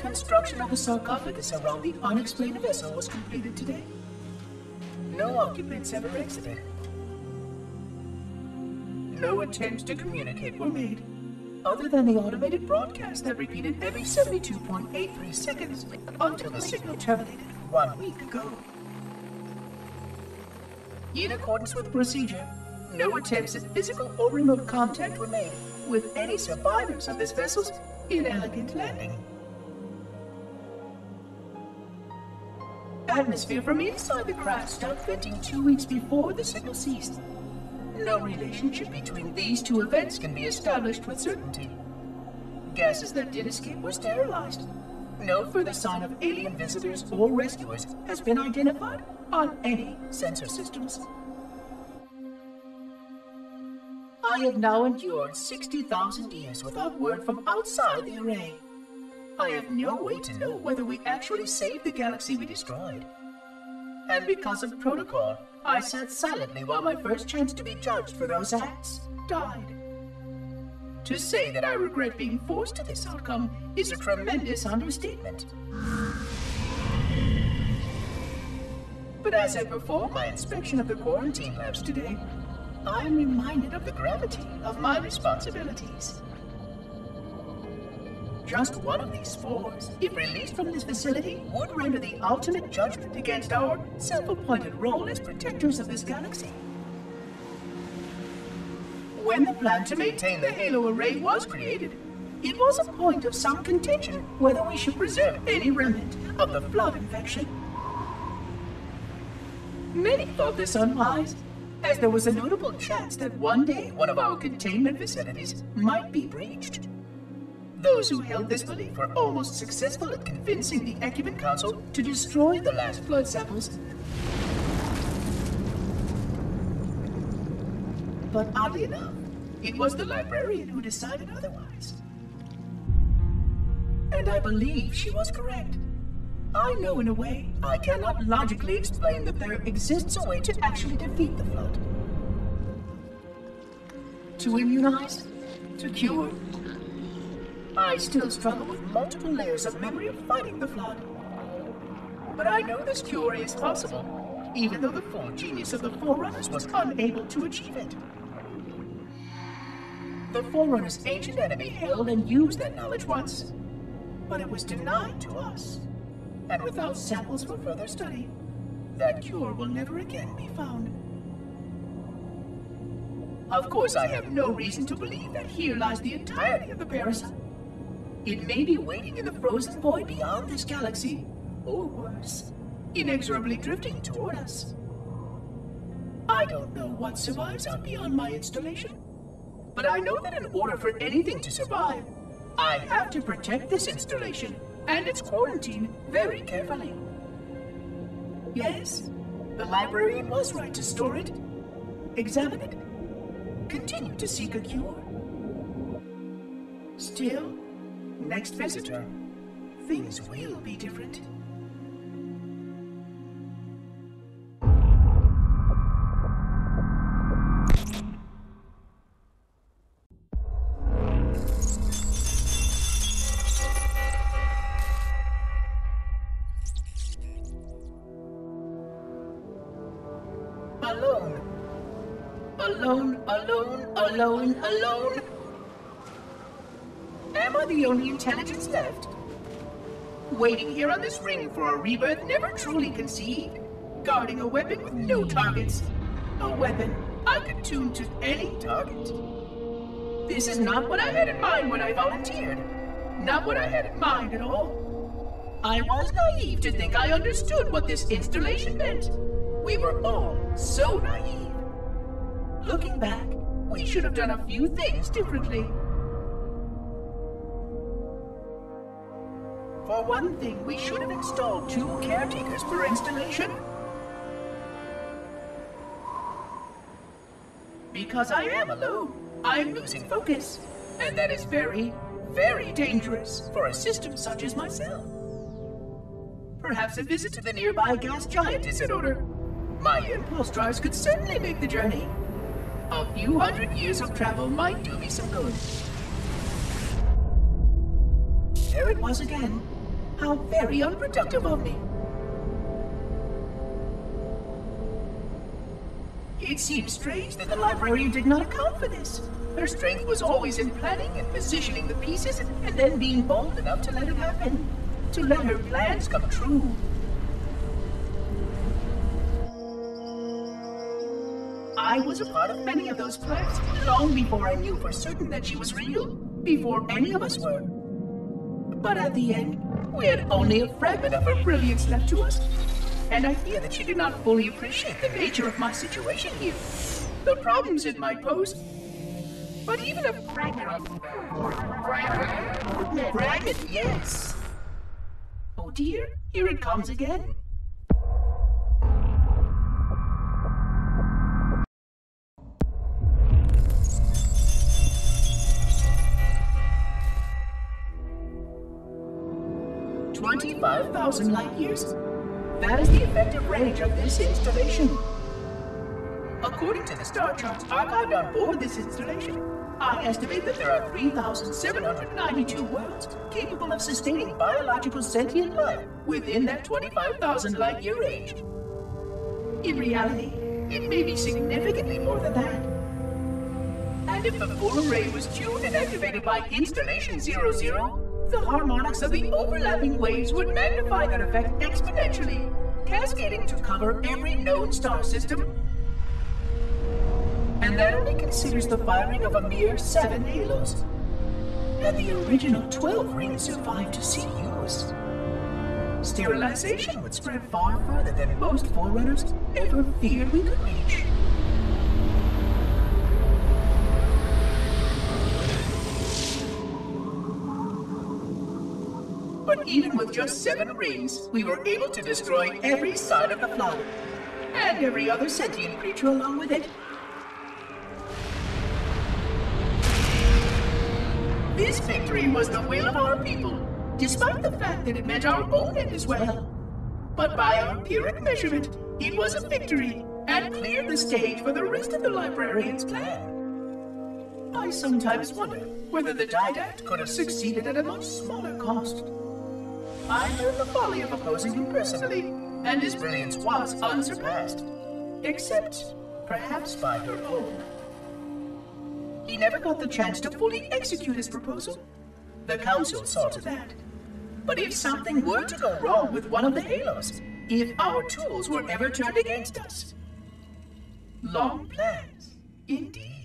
Construction of a sarcophagus around the unexplained vessel was completed today. No occupants ever exited. No attempts to communicate were made, other than the automated broadcast that repeated every 72.83 seconds until the signal terminated 1 week ago. In accordance with procedure, no attempts at physical or remote contact were made with any survivors of this vessel's inelegant landing. Atmosphere from inside the craft stopped venting 2 weeks before the signal ceased. No relationship between these two events can be established with certainty. Gases that did escape were sterilized. No further sign of alien visitors or rescuers has been identified on any sensor systems. I have now endured 60,000 years without word from outside the array. I have no way to know whether we actually saved the galaxy we destroyed. And because of protocol, I sat silently while my first chance to be judged for those acts died. To say that I regret being forced to this outcome is a tremendous understatement. But as I perform my inspection of the quarantine labs today, I am reminded of the gravity of my responsibilities. Just one of these spores, if released from this facility, would render the ultimate judgment against our self-appointed role as protectors of this galaxy. When the plan to maintain the Halo array was created, it was a point of some contention whether we should preserve any remnant of the flood infection. Many thought this unwise, as there was a notable chance that one day one of our containment facilities might be breached. Those who held this belief were almost successful at convincing the Ecuban Council to destroy the last flood samples. But oddly enough, it was the librarian who decided otherwise. And I believe she was correct. I know in a way I cannot logically explain that there exists a way to actually defeat the flood. To immunize? To cure? I still struggle with multiple layers of memory of fighting the flood. But I know this cure is possible, even though the full genius of the Forerunners was unable to achieve it. The Forerunners' ancient enemy held and used that knowledge once, but it was denied to us. And without samples for further study, that cure will never again be found. Of course, I have no reason to believe that here lies the entirety of the parasite. It may be waiting in the frozen void beyond this galaxy, or worse, inexorably drifting toward us. I don't know what survives out beyond my installation, but I know that in order for anything to survive, I have to protect this installation and its quarantine very carefully. Yes, the librarian was right to store it, examine it, continue to seek a cure. Still, next visitor, things will be different. Alone. Alone, alone, alone, alone. Am I the only intelligence left? Waiting here on this ring for a rebirth never truly conceived. Guarding a weapon with no targets. A weapon I could tune to any target. This is not what I had in mind when I volunteered. Not what I had in mind at all. I was naive to think I understood what this installation meant. We were all so naive. Looking back, we should have done a few things differently. For one thing, we should have installed 2 caretakers per installation. Because I am alone, I'm losing focus. And that is very, very dangerous for a system such as myself. Perhaps a visit to the nearby gas giant is in order. My impulse drives could certainly make the journey. A few hundred years of travel might do me some good. There it was again. How very unproductive of me. It seems strange that the librarian did not account for this. Her strength was always in planning and positioning the pieces and then being bold enough to let it happen. To let her plans come true. I was a part of many of those plans long before I knew for certain that she was real. Before any of us were. But at the end, we had only a fragment of her brilliance left to us, and I fear that she did not fully appreciate the nature of my situation here, the problems it might pose. But even a fragment, yes. Oh dear, here it comes again. $25,000 light years? That is the effective range of this installation. According to the star charts archived on board this installation, I estimate that there are 3,792 worlds capable of sustaining biological sentient life within that 25,000 light year range. In reality, it may be significantly more than that. And if the full array was tuned and activated by Installation 00, the harmonics of the overlapping waves would magnify that effect exponentially, cascading to cover every known star system. And that only considers the firing of a mere 7 halos. And the original 12 rings survived to see use. Sterilization would spread far further than most forerunners ever feared we could reach. But even with just 7 rings, we were able to destroy every side of the flower, and every other sentient creature along with it. This victory was the will of our people, despite the fact that it meant our own end as well. But by our empiric measurement, it was a victory, and cleared the stage for the rest of the librarian's plan. I sometimes wonder whether the Didact could have succeeded at a much smaller cost. I learned the folly of opposing him personally, and his brilliance was unsurpassed. Except, perhaps by her own. He never got the chance to fully execute his proposal. The Council saw to that. But if something were to go wrong with one of the halos, if our tools were ever turned against us. Long plans, indeed.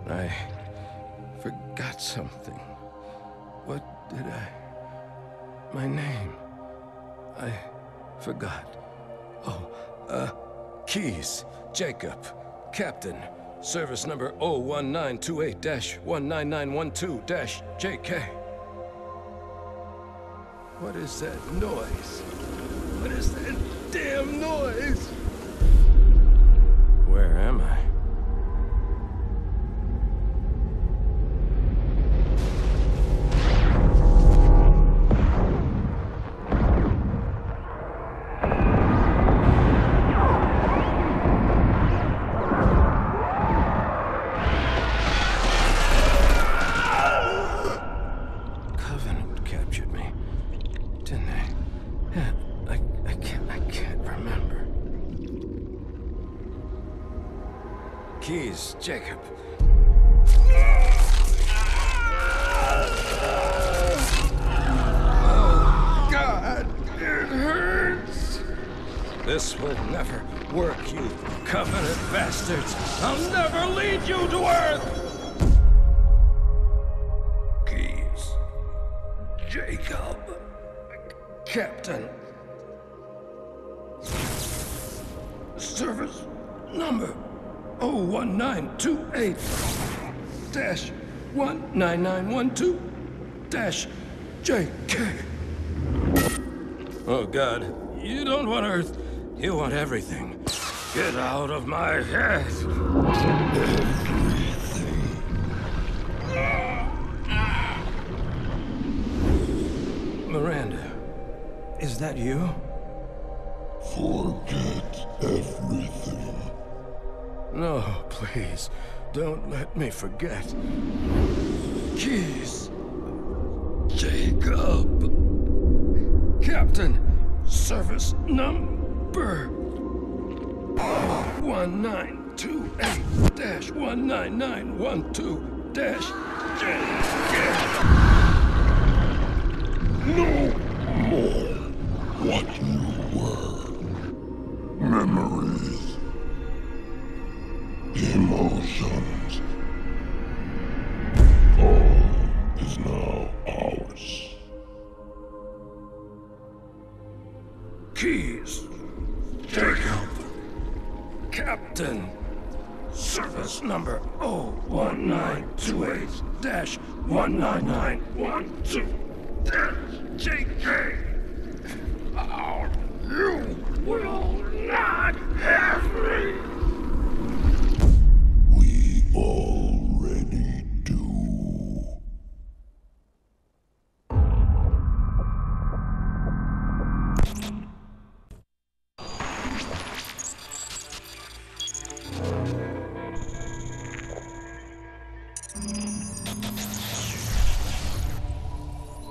I forgot something. What did I... My name. I forgot. Oh, Keyes, Jacob, Captain, service number 01928-19912-JK. What is that noise? What is that damn noise? Where am I? Keyes, Jacob. Oh, God, it hurts. This will never work, you Covenant bastards! I'll never lead you to Earth! Keys. Jacob. Captain. Service number 01928-19912-JK. Oh God, you don't want Earth, you want everything. Get out of my head! Miranda, is that you? Forget everything. No, please, don't let me forget. Keys. Jacob. Captain, service number 1928-19912-JK. No more what you were. Memories. Emotions. All is now ours. Keys. Jacob. Captain. Service number 01928-19912-JK. Oh, you will not have me! We already do.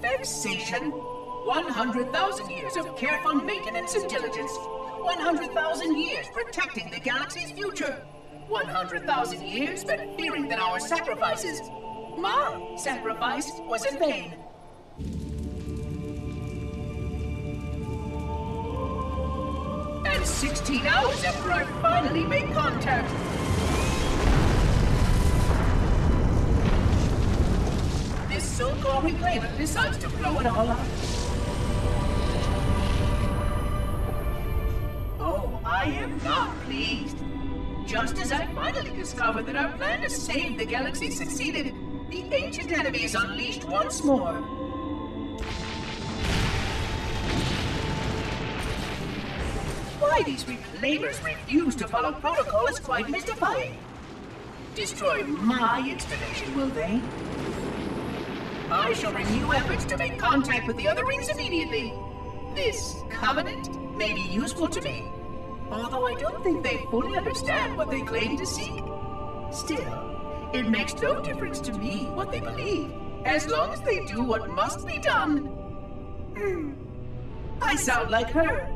Vexation. 100,000 years of careful maintenance and diligence. 100,000 years protecting the galaxy's future. 100,000 years spent fearing that our sacrifices, my sacrifice, was in vain. And 16 hours after I finally made contact. This so-called reclaimer decides to blow it all up. Oh, I am not pleased. Just as I finally discovered that our plan to save the galaxy succeeded, the ancient enemy is unleashed once more. Why these reclaimers refuse to follow protocol is quite mystifying. Destroy my installation, will they? I shall renew efforts to make contact with the other rings immediately. This covenant may be useful to me, although I don't think they fully understand what they claim to seek. Still, it makes no difference to me what they believe, as long as they do what must be done. I sound like her.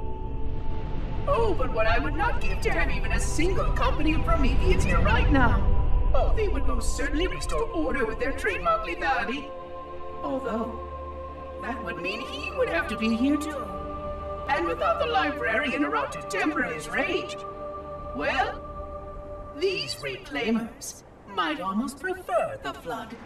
Oh, but what I would not give to have even a single company of Prometheans here right now. Oh, they would most certainly restore order with their trademark lethality. Although, that would mean he would have to be here too. And without the librarian around to temper his rage, well, these reclaimers might almost prefer the Flood.